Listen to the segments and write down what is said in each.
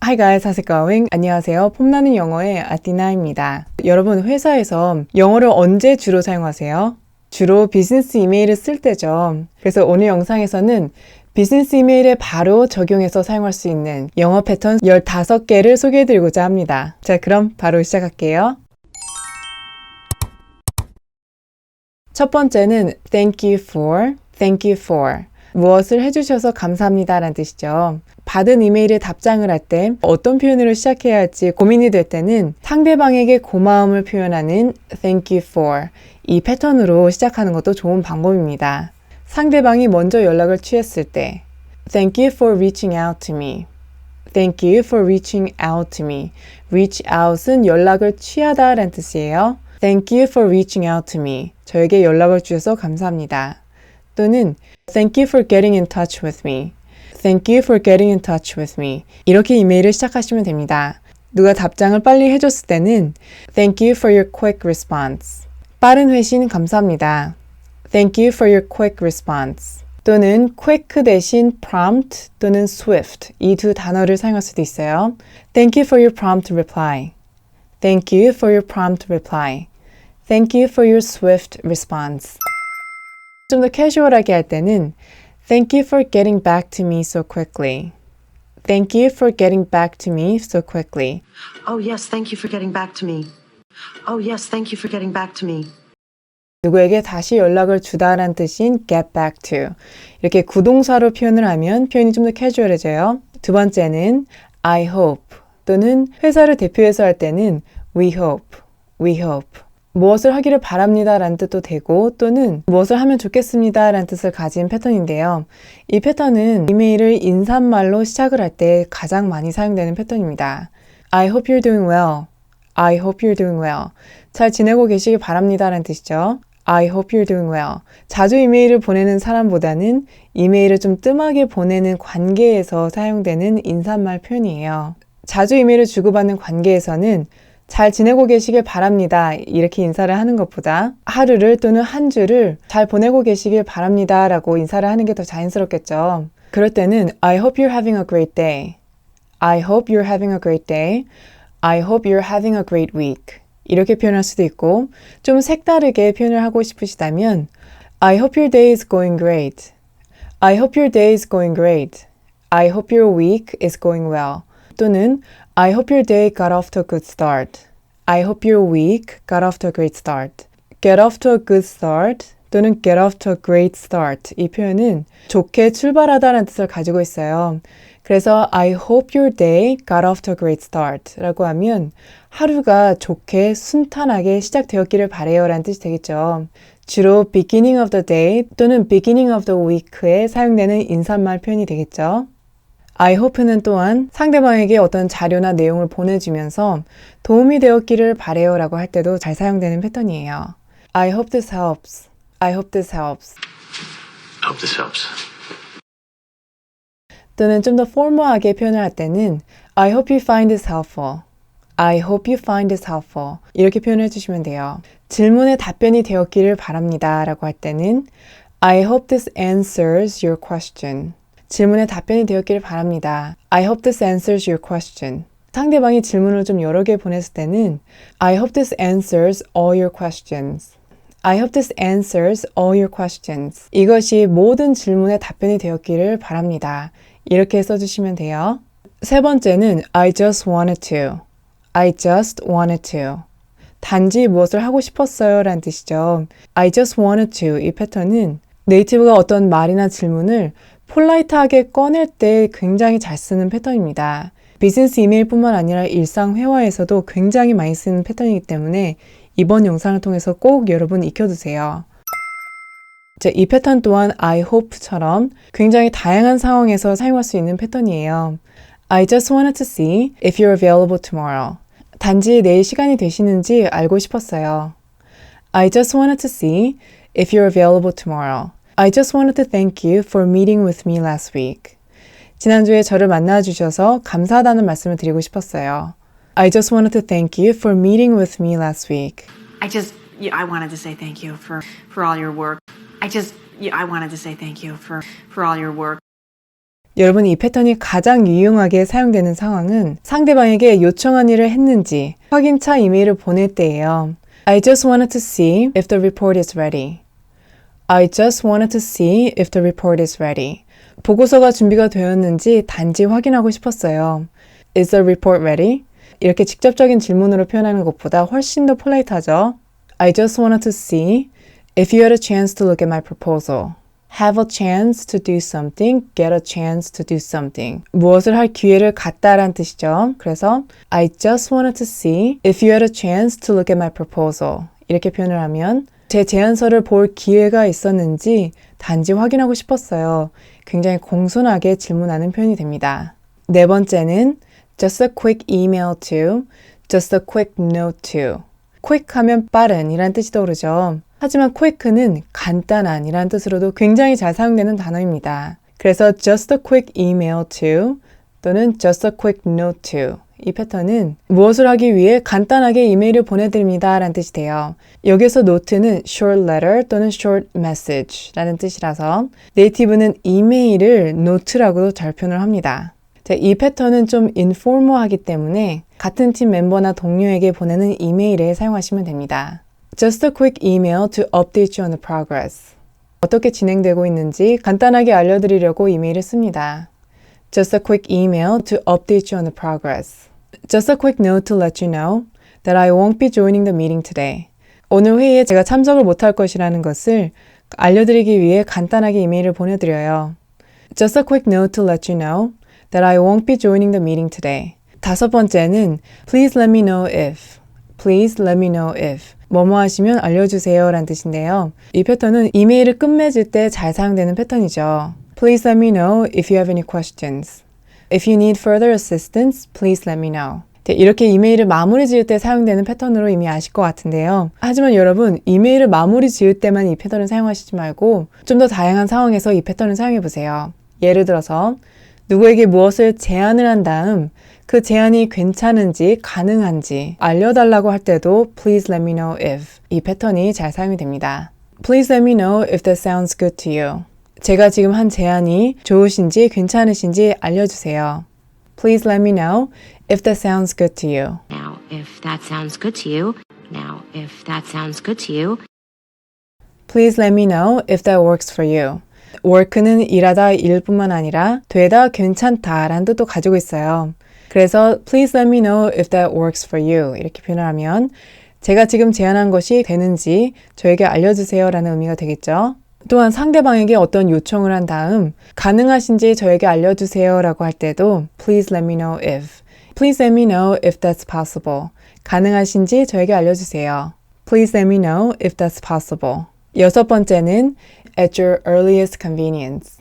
Hi guys, how's it going? 안녕하세요. 폼나는 영어의 아띠나입니다. 여러분 회사에서 영어를 언제 주로 사용하세요? 주로 비즈니스 이메일을 쓸 때죠. 그래서 오늘 영상에서는 비즈니스 이메일에 바로 적용해서 사용할 수 있는 영어 패턴 15개를 소개해드리고자 합니다. 자, 그럼 바로 시작할게요. 첫 번째는 thank you for. 무엇을 해주셔서 감사합니다 라는 뜻이죠. 받은 이메일에 답장을 할 때 어떤 표현으로 시작해야 할지 고민이 될 때는 상대방에게 고마움을 표현하는 thank you for 이 패턴으로 시작하는 것도 좋은 방법입니다. 상대방이 먼저 연락을 취했을 때 Thank you for reaching out to me. Thank you for reaching out to me. Reach out은 연락을 취하다 라는 뜻이에요. Thank you for reaching out to me. 저에게 연락을 주셔서 감사합니다. 또는 Thank you for getting in touch with me. Thank you for getting in touch with me. 이렇게 이메일을 시작하시면 됩니다. 누가 답장을 빨리 해줬을 때는 Thank you for your quick response. 빠른 회신 감사합니다. Thank you for your quick response. 또는 quick 대신 prompt 또는 swift 이 두 단어를 사용할 수도 있어요. Thank you for your prompt reply. Thank you for your prompt reply. Thank you for your swift response. 좀 더 캐주얼하게 할 때는 Thank you for getting back to me so quickly. Thank you for getting back to me so quickly. Oh, yes, thank you for getting back to me. Oh, yes, thank you for getting back to me. 누구에게 다시 연락을 주다라는 뜻인 get back to. 이렇게 구동사로 표현을 하면 표현이 좀 더 캐주얼해져요. 두 번째는 I hope 또는 회사를 대표해서 할 때는 we hope. 무엇을 하기를 바랍니다 라는 뜻도 되고 또는 무엇을 하면 좋겠습니다 라는 뜻을 가진 패턴인데요. 이 패턴은 이메일을 인사말로 시작을 할 때 가장 많이 사용되는 패턴입니다. I hope you're doing well. I hope you're doing well. 잘 지내고 계시길 바랍니다 라는 뜻이죠. I hope you're doing well. 자주 이메일을 보내는 사람보다는 이메일을 좀 뜸하게 보내는 관계에서 사용되는 인사말 표현이에요. 자주 이메일을 주고받는 관계에서는 잘 지내고 계시길 바랍니다. 이렇게 인사를 하는 것보다 하루를 또는 한 주를 잘 보내고 계시길 바랍니다. 라고 인사를 하는 게 더 자연스럽겠죠. 그럴 때는 I hope you're having a great day. I hope you're having a great day. I hope you're having a great week. 이렇게 표현할 수도 있고 좀 색다르게 표현을 하고 싶으시다면 I hope your day is going great. I hope your day is going great. I hope your week is going well. 또는 I hope your day got off to a good start. I hope your week got off to a great start. Get off to a good start 또는 get off to a great start. 이 표현은 좋게 출발하다라는 뜻을 가지고 있어요. 그래서 I hope your day got off to a great start 라고 하면 하루가 좋게 순탄하게 시작되었기를 바래요 라는 뜻이 되겠죠. 주로 beginning of the day 또는 beginning of the week에 사용되는 인사말 표현이 되겠죠. I hope는 또한 상대방에게 어떤 자료나 내용을 보내주면서 도움이 되었기를 바래요 라고 할 때도 잘 사용되는 패턴이에요. I hope this helps. I hope this helps. Hope this helps. 또는 좀 더 포멀하게 표현을 할 때는 I hope you find this helpful. I hope you find this helpful. 이렇게 표현을 해주시면 돼요. 질문에 답변이 되었기를 바랍니다 라고 할 때는 I hope this answers your question. 질문에 답변이 되었기를 바랍니다. I hope this answers your question. 상대방이 질문을 좀 여러 개 보냈을 때는 I hope this answers all your questions. I hope this answers all your questions. 이것이 모든 질문에 답변이 되었기를 바랍니다. 이렇게 써주시면 돼요. 세 번째는 I just wanted to. I just wanted to. 단지 무엇을 하고 싶었어요 라는 뜻이죠. I just wanted to. 이 패턴은 네이티브가 어떤 말이나 질문을 폴라이트하게 꺼낼 때 굉장히 잘 쓰는 패턴입니다. 비즈니스 이메일뿐만 아니라 일상 회화에서도 굉장히 많이 쓰는 패턴이기 때문에 이번 영상을 통해서 꼭 여러분 익혀두세요. 이 패턴 또한 I hope처럼 굉장히 다양한 상황에서 사용할 수 있는 패턴이에요. I just wanted to see if you're available tomorrow. 단지 내일 시간이 되시는지 알고 싶었어요. I just wanted to see if you're available tomorrow. I just wanted to thank you for meeting with me last week. 지난주에 저를 만나주셔서 감사하다는 말씀을 드리고 싶었어요. I just wanted to thank you for meeting with me last week. I wanted to say thank you for all your work. I wanted to say thank you for all your work. 여러분 이 패턴이 가장 유용하게 사용되는 상황은 상대방에게 요청한 일을 했는지 확인차 이메일을 보낼 때예요. I just wanted to see if the report is ready. I just wanted to see if the report is ready. 보고서가 준비가 되었는지 단지 확인하고 싶었어요. Is the report ready? 이렇게 직접적인 질문으로 표현하는 것보다 훨씬 더 폴라이트하죠. I just wanted to see if you had a chance to look at my proposal. Have a chance to do something, get a chance to do something. 무엇을 할 기회를 갖다라는 뜻이죠. 그래서 I just wanted to see if you had a chance to look at my proposal. 이렇게 표현을 하면 제 제안서를 볼 기회가 있었는지 단지 확인하고 싶었어요. 굉장히 공손하게 질문하는 표현이 됩니다. 네 번째는 just a quick email to, just a quick note to. quick 하면 빠른 이란 뜻이 떠오르죠. 하지만 quick는 간단한 이란 뜻으로도 굉장히 잘 사용되는 단어입니다. 그래서 just a quick email to 또는 just a quick note to 이 패턴은 무엇을 하기 위해 간단하게 이메일을 보내드립니다 라는 뜻이 돼요. 여기서 note는 short letter 또는 short message 라는 뜻이라서 네이티브는 이메일을 note라고도 잘 표현을 합니다. 자, 이 패턴은 좀 informal하기 때문에 같은 팀 멤버나 동료에게 보내는 이메일에 사용하시면 됩니다. Just a quick email to update you on the progress. 어떻게 진행되고 있는지 간단하게 알려드리려고 이메일을 씁니다. Just a quick email to update you on the progress. Just a quick note to let you know that I won't be joining the meeting today. 오늘 회의에 제가 참석을 못할 것이라는 것을 알려드리기 위해 간단하게 이메일을 보내드려요. Just a quick note to let you know that I won't be joining the meeting today. 다섯 번째는 Please let me know if. Please let me know if. 뭐뭐 하시면 알려주세요 라는 뜻인데요. 이 패턴은 이메일을 끝맺을 때 잘 사용되는 패턴이죠. Please let me know if you have any questions. If you need further assistance, please let me know. 이렇게 이메일을 마무리 지을 때 사용되는 패턴으로 이미 아실 것 같은데요. 하지만 여러분, 이메일을 마무리 지을 때만 이 패턴을 사용하시지 말고 좀 더 다양한 상황에서 이 패턴을 사용해 보세요. 예를 들어서 누구에게 무엇을 제안을 한 다음 그 제안이 괜찮은지 가능한지 알려달라고 할 때도 Please let me know if 이 패턴이 잘 사용이 됩니다. Please let me know if that sounds good to you. 제가 지금 한 제안이 좋으신지 괜찮으신지 알려주세요. Please let me know if that sounds good to you. Now, if that sounds good to you. Now, if that sounds good to you. Please let me know if that works for you. work는 일하다 일뿐만 아니라 되다 괜찮다 라는 뜻도 가지고 있어요. 그래서 Please let me know if that works for you 이렇게 표현을 하면 제가 지금 제안한 것이 되는지 저에게 알려주세요 라는 의미가 되겠죠. 또한 상대방에게 어떤 요청을 한 다음 가능하신지 저에게 알려주세요 라고 할 때도 Please let me know if. Please let me know if that's possible. 가능하신지 저에게 알려주세요. Please let me know if that's possible. 여섯 번째는 at your earliest convenience.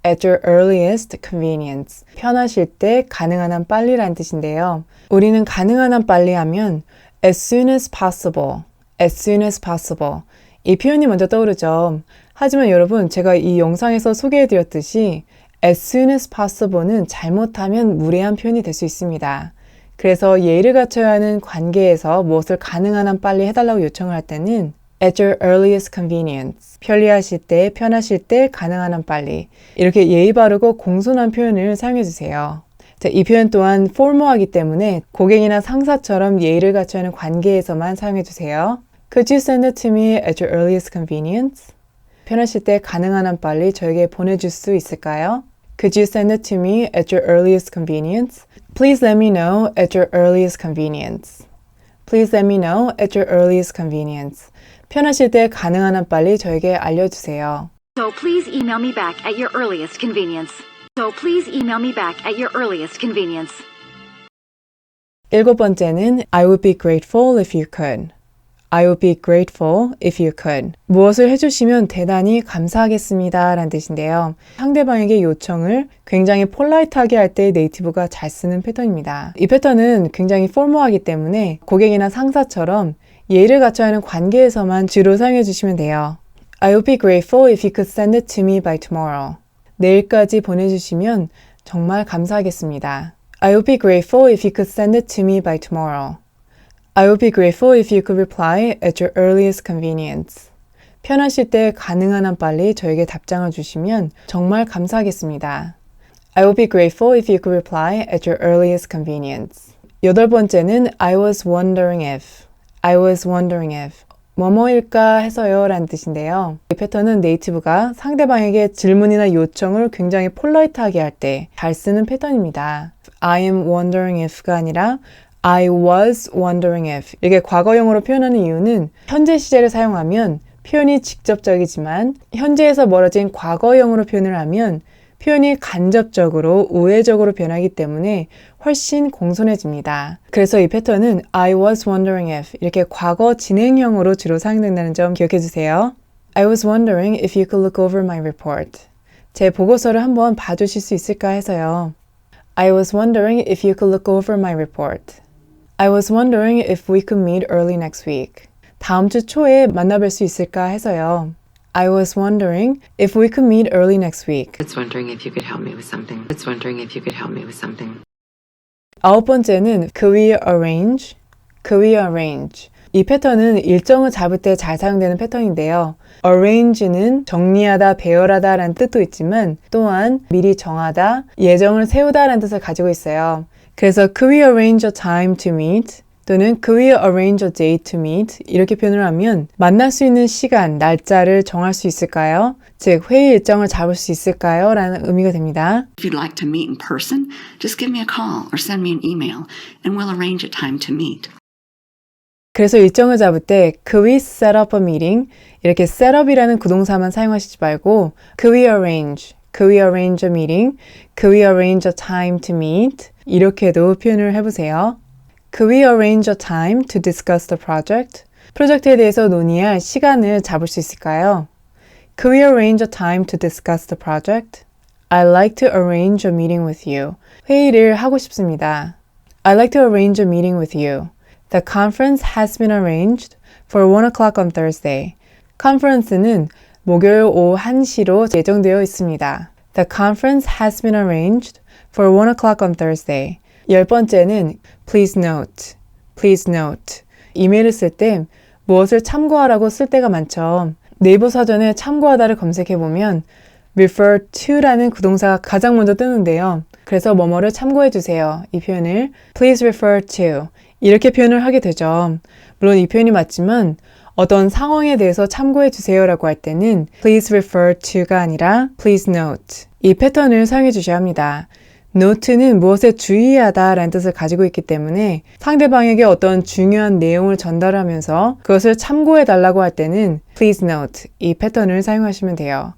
At your earliest convenience. 편하실 때 가능한 한 빨리라는 뜻인데요. 우리는 가능한 한 빨리 하면 as soon as possible. As soon as possible. 이 표현이 먼저 떠오르죠. 하지만 여러분, 제가 이 영상에서 소개해드렸듯이 as soon as possible는 잘못하면 무례한 표현이 될 수 있습니다. 그래서 예의를 갖춰야 하는 관계에서 무엇을 가능한 한 빨리 해달라고 요청을 할 때는 at your earliest convenience. 편리하실 때, 편하실 때, 가능한 한 빨리. 이렇게 예의 바르고 공손한 표현을 사용해 주세요. 자, 이 표현 또한 formal하기 때문에 고객이나 상사처럼 예의를 갖춰야 하는 관계에서만 사용해 주세요. Could you send it to me at your earliest convenience? 편하실 때 가능한 한 빨리 저에게 보내줄 수 있을까요? Could you send it to me at your earliest convenience? Please let me know at your earliest convenience. Please let me know at your earliest convenience. 편하실 때 가능한 한 빨리 저에게 알려주세요. So please email me back at your earliest convenience. So please email me back at your earliest convenience. 일곱 번째는 I would be grateful if you could. I would be grateful if you could. 무엇을 해주시면 대단히 감사하겠습니다 라는 뜻인데요. 상대방에게 요청을 굉장히 폴라이트하게 할 때 네이티브가 잘 쓰는 패턴입니다. 이 패턴은 굉장히 formal하기 때문에 고객이나 상사처럼 예의를 갖춰야 하는 관계에서만 주로 사용해 주시면 돼요. I would be grateful if you could send it to me by tomorrow. 내일까지 보내주시면 정말 감사하겠습니다. I would be grateful if you could send it to me by tomorrow. I would be grateful if you could reply at your earliest convenience. 편하실 때 가능한 한 빨리 저에게 답장을 주시면 정말 감사하겠습니다. I would be grateful if you could reply at your earliest convenience. 여덟 번째는 I was wondering if. I was wondering if. 뭐뭐일까 해서요 라는 뜻인데요. 이 패턴은 네이티브가 상대방에게 질문이나 요청을 굉장히 폴라이트하게 할 때 잘 쓰는 패턴입니다. I am wondering if가 아니라 I was wondering if. 이렇게 과거형으로 표현하는 이유는 현재 시제를 사용하면 표현이 직접적이지만 현재에서 멀어진 과거형으로 표현을 하면 표현이 간접적으로 우회적으로 변하기 때문에 훨씬 공손해집니다. 그래서 이 패턴은 I was wondering if 이렇게 과거 진행형으로 주로 사용된다는 점 기억해 주세요. I was wondering if you could look over my report. 제 보고서를 한번 봐주실 수 있을까 해서요. I was wondering if you could look over my report. I was wondering if we could meet early next week. 다음 주 초에 만나뵐 수 있을까 해서요. I was wondering if we could meet early next week. It's wondering if you could help me with something. It's wondering if you could help me with something. 아홉 번째는 could we arrange? Could we arrange? 이 패턴은 일정을 잡을 때 잘 사용되는 패턴인데요. arrange는 정리하다, 배열하다 라는 뜻도 있지만 또한 미리 정하다, 예정을 세우다 라는 뜻을 가지고 있어요. 그래서 could we arrange a time to meet? 또는 could we arrange a date to meet? 이렇게 표현을 하면 만날 수 있는 시간, 날짜를 정할 수 있을까요? 즉, 회의 일정을 잡을 수 있을까요? 라는 의미가 됩니다. If you'd like to meet in person, just give me a call or send me an email and we'll arrange a time to meet. 그래서 일정을 잡을 때 could we set up a meeting? 이렇게 set up이라는 구동사만 사용하시지 말고 could we arrange? Could we arrange a meeting? Could we arrange a time to meet? 이렇게도 표현을 해보세요. Could we arrange a time to discuss the project? 프로젝트에 대해서 논의할 시간을 잡을 수 있을까요? Could we arrange a time to discuss the project? I'd like to arrange a meeting with you. 회의를 하고 싶습니다. I'd like to arrange a meeting with you. The conference has been arranged for 1 o'clock on Thursday. 컨퍼런스는 목요일 오후 1시로 예정되어 있습니다. The conference has been arranged for 1 o'clock on Thursday. 열 번째는 please note. Please note. 이메일을 쓸 때 무엇을 참고하라고 쓸 때가 많죠. 네이버 사전에 참고하다를 검색해보면 refer to라는 구동사가 가장 먼저 뜨는데요. 그래서 뭐뭐를 참고해 주세요. 이 표현을 please refer to 이렇게 표현을 하게 되죠. 물론 이 표현이 맞지만 어떤 상황에 대해서 참고해 주세요 라고 할 때는 please refer to가 아니라 please note 이 패턴을 사용해 주셔야 합니다. note는 무엇에 주의하다 라는 뜻을 가지고 있기 때문에 상대방에게 어떤 중요한 내용을 전달하면서 그것을 참고해 달라고 할 때는 please note 이 패턴을 사용하시면 돼요.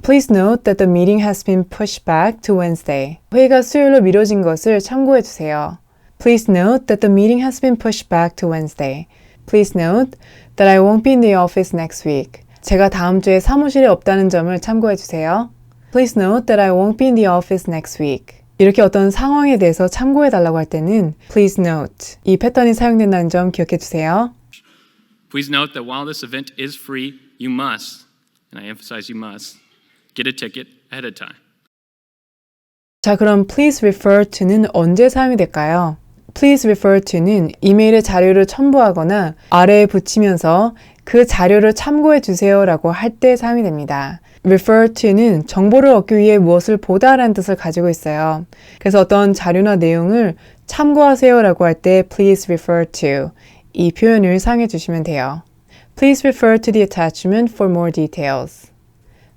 Please note that the meeting has been pushed back to Wednesday. 회의가 수요일로 미뤄진 것을 참고해 주세요. Please note that the meeting has been pushed back to Wednesday. Please note that I won't be in the office next week. 제가 다음 주에 사무실에 없다는 점을 참고해 주세요. Please note that I won't be in the office next week. 이렇게 어떤 상황에 대해서 참고해 달라고 할 때는 Please note 이 패턴이 사용된다는 점 기억해 주세요. Please note that while this event is free, you must, and I emphasize you must, get a ticket ahead of time. 자, 그럼 please refer to는 언제 사용이 될까요? Please refer to는 이메일에 자료를 첨부하거나 아래에 붙이면서 그 자료를 참고해 주세요 라고 할 때 사용이 됩니다. refer to는 정보를 얻기 위해 무엇을 보다라는 뜻을 가지고 있어요. 그래서 어떤 자료나 내용을 참고하세요 라고 할 때 please refer to 이 표현을 사용해 주시면 돼요. Please refer to the attachment for more details.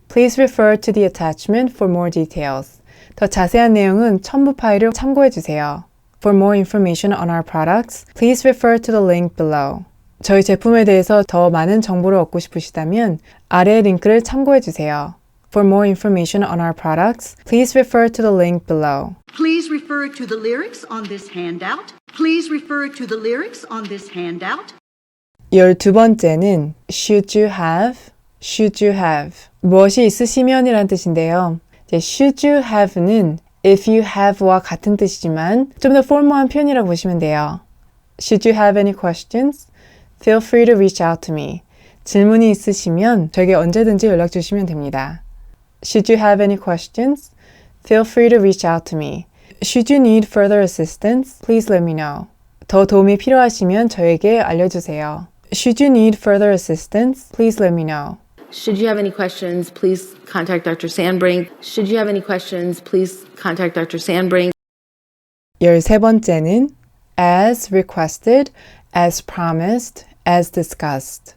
Please refer to the attachment for more details. 더 자세한 내용은 첨부 파일을 참고해 주세요. For more information on our products, please refer to the link below. 저희 제품에 대해서 더 많은 정보를 얻고 싶으시다면 아래의 링크를 참고해 주세요. For more information on our products, please refer to the link below. Please refer to the lyrics on this handout. Please refer to the lyrics on this handout. 12번째는 should you have, should you have. 무엇이 있으시면이란 뜻인데요. should you have는 if you have와 같은 뜻이지만 좀 더 포멀한 표현이라고 보시면 돼요. Should you have any questions? Feel free to reach out to me. 질문이 있으시면 저에게 언제든지 연락 주시면 됩니다. Should you have any questions? Feel free to reach out to me. Should you need further assistance? Please let me know. 더 도움이 필요하시면 저에게 알려주세요. Should you need further assistance? Please let me know. Should you have any questions, please contact Dr. Sandbrink. Should you have any questions, please contact Dr. Sandbrink. 13번째는 as requested, as promised, as discussed.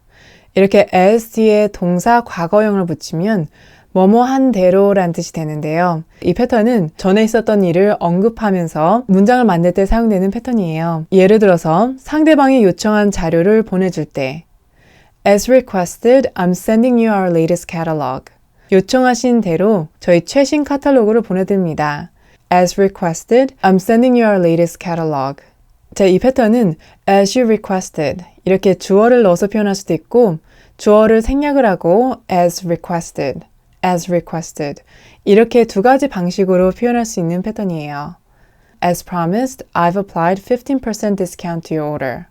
이렇게 as 뒤에 동사 과거형을 붙이면 뭐뭐 한 대로란 뜻이 되는데요. 이 패턴은 전에 있었던 일을 언급하면서 문장을 만들 때 사용되는 패턴이에요. 예를 들어서 상대방이 요청한 자료를 보내줄 때 As requested, I'm sending you our latest catalog. 요청하신 대로 저희 최신 카탈로그를 보내드립니다. As requested, I'm sending you our latest catalog. 자, 이 패턴은 as you requested 이렇게 주어를 넣어서 표현할 수도 있고 주어를 생략을 하고 as requested, as requested 이렇게 두 가지 방식으로 표현할 수 있는 패턴이에요. As promised, I've applied 15% discount to your order.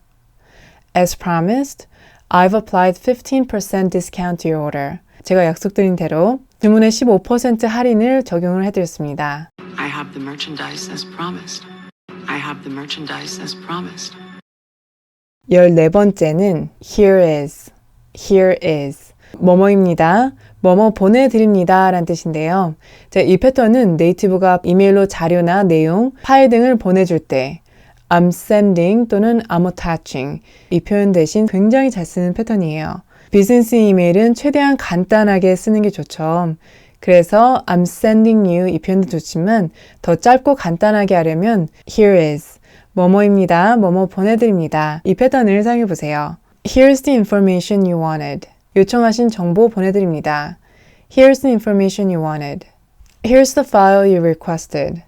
As promised, I've applied 15% discount to your order. 제가 약속드린 대로 주문에 15% 할인을 적용을 해드렸습니다. I have the merchandise as promised. I have the merchandise as promised. 14번째는 here is, here is. 뭐뭐입니다. 뭐뭐 보내드립니다 라는 뜻인데요. 자, 이 패턴은 네이티브가 이메일로 자료나 내용, 파일 등을 보내줄 때 I'm sending 또는 I'm attaching 이 표현 대신 굉장히 잘 쓰는 패턴이에요. 비즈니스 이메일은 최대한 간단하게 쓰는 게 좋죠. 그래서 I'm sending you 이 표현도 좋지만 더 짧고 간단하게 하려면 here is 뭐뭐입니다. 뭐뭐 보내드립니다. 이 패턴을 사용해 보세요. Here's the information you wanted. 요청하신 정보 보내드립니다. Here's the information you wanted. Here's the file you requested.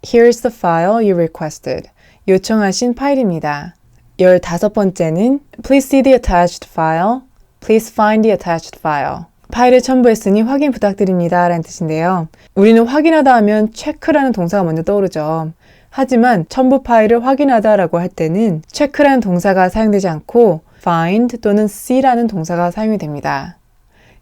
Here's the file you requested. 요청하신 파일입니다. 15번째는 Please see the attached file. Please find the attached file. 파일을 첨부했으니 확인 부탁드립니다 라는 뜻인데요. 우리는 확인하다 하면 체크라는 동사가 먼저 떠오르죠. 하지만 첨부 파일을 확인하다 라고 할 때는 체크라는 동사가 사용되지 않고 find 또는 see라는 동사가 사용이 됩니다.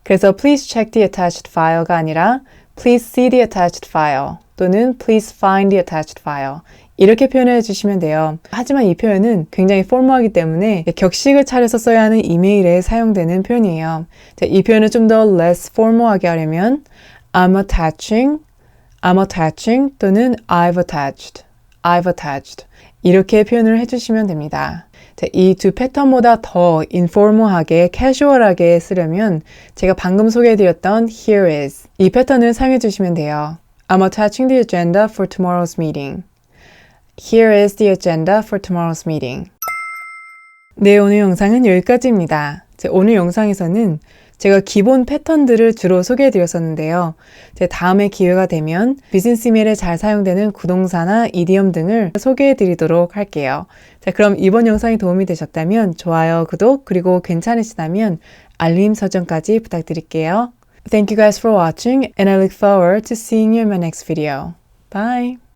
그래서 please check the attached file가 아니라 please see the attached file 또는 please find the attached file 이렇게 표현해 주시면 돼요. 하지만 이 표현은 굉장히 포멀하기 때문에 격식을 차려서 써야 하는 이메일에 사용되는 표현이에요. 자, 이 표현을 좀 더 less formal하게 하려면 I'm attaching 또는 I've attached 이렇게 표현을 해주시면 됩니다. 이 두 패턴보다 더 인포멀하게, 캐주얼하게 쓰려면 제가 방금 소개해드렸던 here is 이 패턴을 사용해 주시면 돼요. I'm attaching the agenda for tomorrow's meeting. Here is the agenda for tomorrow's meeting. 네, 오늘 영상은 여기까지입니다. 오늘 영상에서는 제가 기본 패턴들을 주로 소개해드렸었는데요. 다음에 기회가 되면 비즈니스 이메일에 잘 사용되는 구동사나 이디엄 등을 소개해드리도록 할게요. 자, 그럼 이번 영상이 도움이 되셨다면 좋아요, 구독, 그리고 괜찮으시다면 알림 설정까지 부탁드릴게요. Thank you guys for watching and I look forward to seeing you in my next video. Bye!